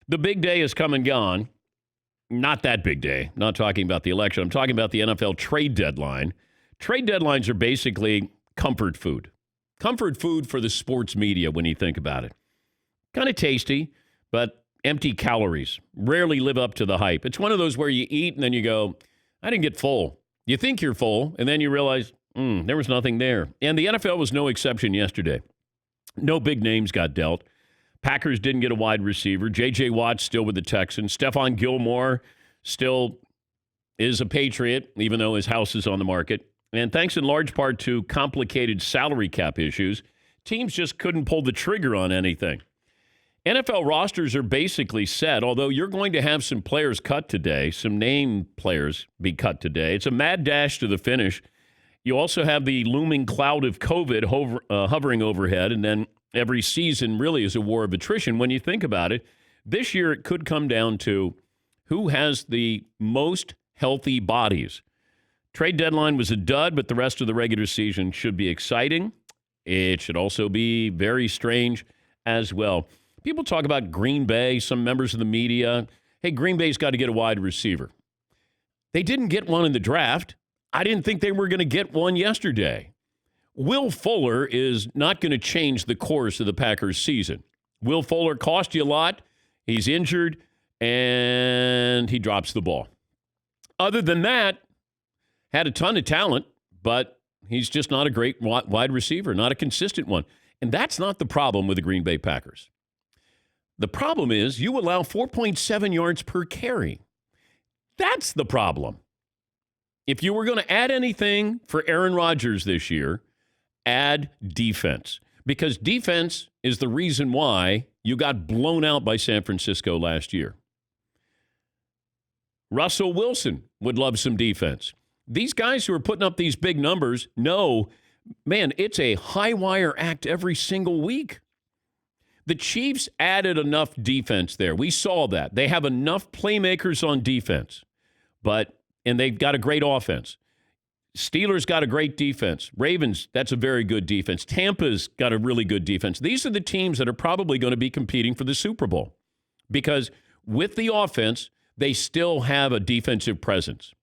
The big day has come and gone. Not that big day. Not talking about the election. I'm talking about the NFL trade deadline. Trade deadlines are basically comfort food. Comfort food for the sports media when you think about it. Kind of tasty, but empty calories. Rarely live up to the hype. It's one of those where you eat and then you go, I didn't get full. You think you're full, and then you realize, there was nothing there. And the NFL was no exception yesterday. No big names got dealt. Packers didn't get a wide receiver. J.J. Watt still with the Texans. Stephon Gilmore still is a Patriot, even though his house is on the market. And thanks in large part to complicated salary cap issues, teams just couldn't pull the trigger on anything. NFL rosters are basically set, although you're going to have some players cut today, some name players be cut today. It's a mad dash to the finish. You also have the looming cloud of COVID hovering overhead, and then every season really is a war of attrition. When you think about it, this year it could come down to who has the most healthy bodies. Trade deadline was a dud, but the rest of the regular season should be exciting. It should also be very strange as well. People talk about Green Bay, some members of the media. Hey, Green Bay's got to get a wide receiver. They didn't get one in the draft. I didn't think they were going to get one yesterday. Will Fuller is not going to change the course of the Packers season. Will Fuller cost you a lot. He's injured, and he drops the ball. Other than that, had a ton of talent, but he's just not a great wide receiver, not a consistent one. And that's not the problem with the Green Bay Packers. The problem is you allow 4.7 yards per carry. That's the problem. If you were going to add anything for Aaron Rodgers this year, add defense. Because defense is the reason why you got blown out by San Francisco last year. Russell Wilson would love some defense. These guys who are putting up these big numbers know, man, it's a high wire act every single week. The Chiefs added enough defense there. We saw that. They have enough playmakers on defense, and they've got a great offense. Steelers got a great defense. Ravens, that's a very good defense. Tampa's got a really good defense. These are the teams that are probably going to be competing for the Super Bowl because with the offense, they still have a defensive presence.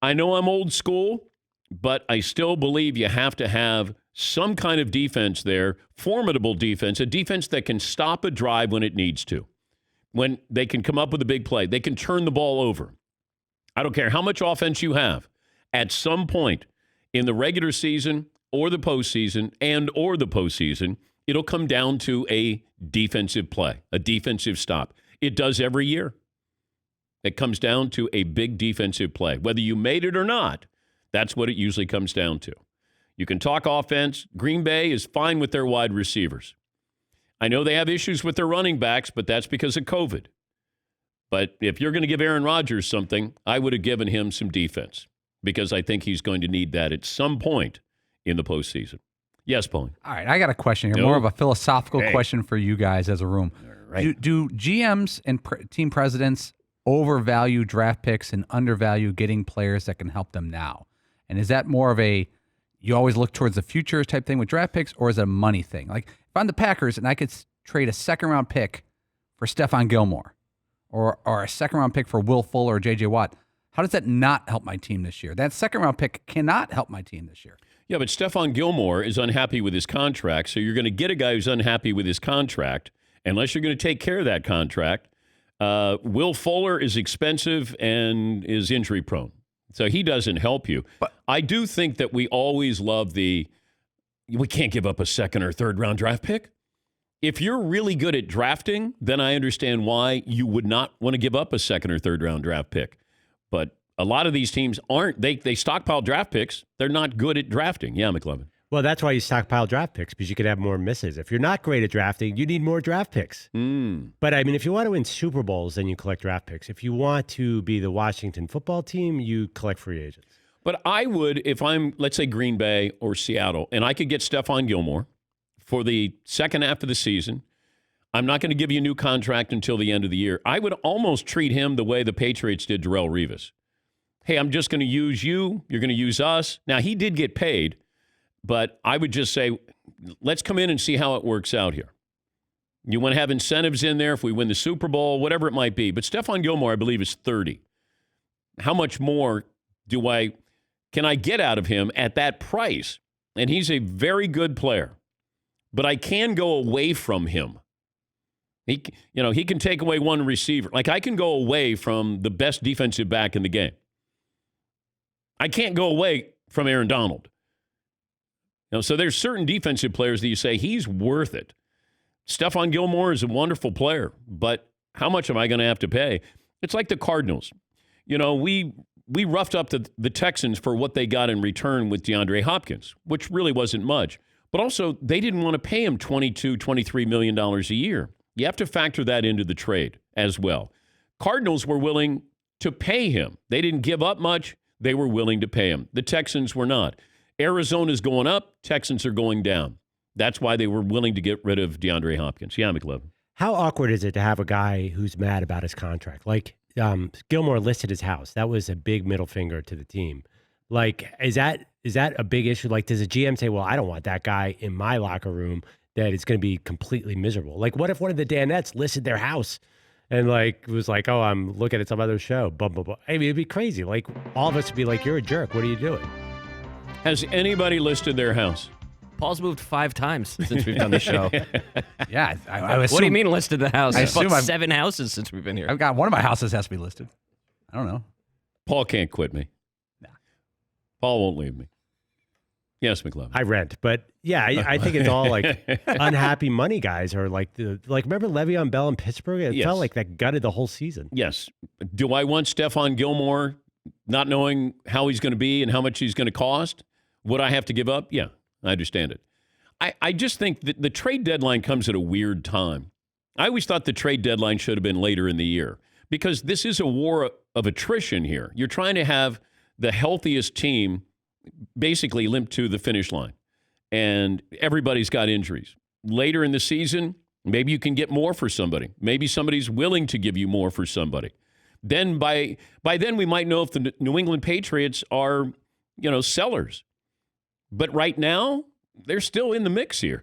I know I'm old school, but I still believe you have to have some kind of defense there, formidable defense, a defense that can stop a drive when it needs to, when they can come up with a big play. They can turn the ball over. I don't care how much offense you have. At some point in the regular season or the postseason it'll come down to a defensive play, a defensive stop. It does every year. It comes down to a big defensive play. Whether you made it or not, that's what it usually comes down to. You can talk offense. Green Bay is fine with their wide receivers. I know they have issues with their running backs, but that's because of COVID. But if you're going to give Aaron Rodgers something, I would have given him some defense because I think he's going to need that at some point in the postseason. Yes, Pauline. All right, I got a question here, more of a philosophical question for you guys as a room. Right. Do GMs and team presidents overvalue draft picks and undervalue getting players that can help them now? And is that more of a you always look towards the future type thing with draft picks, or is it a money thing? Like if I'm the Packers and I could trade a second-round pick for Stephon Gilmore or a second-round pick for Will Fuller or J.J. Watt, how does that not help my team this year? That second-round pick cannot help my team this year. Yeah, but Stephon Gilmore is unhappy with his contract, so you're going to get a guy who's unhappy with his contract unless you're going to take care of that contract. Will Fuller is expensive and is injury-prone. So he doesn't help you. But I do think that we always love we can't give up a second or third round draft pick. If you're really good at drafting, then I understand why you would not want to give up a second or third round draft pick. But a lot of these teams aren't. They stockpile draft picks. They're not good at drafting. Yeah, McLovin. Well, that's why you stockpile draft picks, because you could have more misses. If you're not great at drafting, you need more draft picks. But, I mean, if you want to win Super Bowls, then you collect draft picks. If you want to be the Washington football team, you collect free agents. But I would, if I'm, let's say, Green Bay or Seattle, and I could get Stephon Gilmore for the second half of the season, I'm not going to give you a new contract until the end of the year. I would almost treat him the way the Patriots did Darrelle Revis. Hey, I'm just going to use you. You're going to use us. Now, he did get paid. But I would just say, let's come in and see how it works out here. You want to have incentives in there if we win the Super Bowl, whatever it might be. But Stephon Gilmore, I believe, is 30. How much more can I get out of him at that price? And he's a very good player. But I can go away from him. He can take away one receiver. Like, I can go away from the best defensive back in the game. I can't go away from Aaron Donald. So there's certain defensive players that you say he's worth it. Stephon Gilmore is a wonderful player, but how much am I going to have to pay? It's like the Cardinals. We roughed up the Texans for what they got in return with DeAndre Hopkins, which really wasn't much. But also, they didn't want to pay him $22, $23 million a year. You have to factor that into the trade as well. Cardinals were willing to pay him. They didn't give up much. They were willing to pay him. The Texans were not. Arizona's going up. Texans are going down. That's why they were willing to get rid of DeAndre Hopkins. Yeah, McLovin. How awkward is it to have a guy who's mad about his contract? Like, Gilmore listed his house. That was a big middle finger to the team. Like, is that a big issue? Like, does a GM say, well, I don't want that guy in my locker room that is going to be completely miserable? Like, what if one of the Danettes listed their house and, like, was like, oh, I'm looking at some other show, blah, blah, blah. I mean, it'd be crazy. Like, all of us would be like, you're a jerk. What are you doing? Has anybody listed their house? Paul's moved 5 times since we've done the show. Yeah. I assume, what do you mean listed the house? I I've assume bought 7 houses since we've been here. I've got one of my houses has to be listed. I don't know. Paul can't quit me. Nah. Paul won't leave me. Yes, McLovin. I rent, but yeah, I think it's all like unhappy money guys or like remember Le'Veon Bell in Pittsburgh? It felt like that gutted the whole season. Yes. Do I want Stephon Gilmore not knowing how he's going to be and how much he's going to cost? Would I have to give up? Yeah, I understand it. I just think that the trade deadline comes at a weird time. I always thought the trade deadline should have been later in the year because this is a war of attrition here. You're trying to have the healthiest team basically limp to the finish line, and everybody's got injuries. Later in the season, maybe you can get more for somebody. Maybe somebody's willing to give you more for somebody. Then by then we might know if the New England Patriots are, sellers. But right now, they're still in the mix here.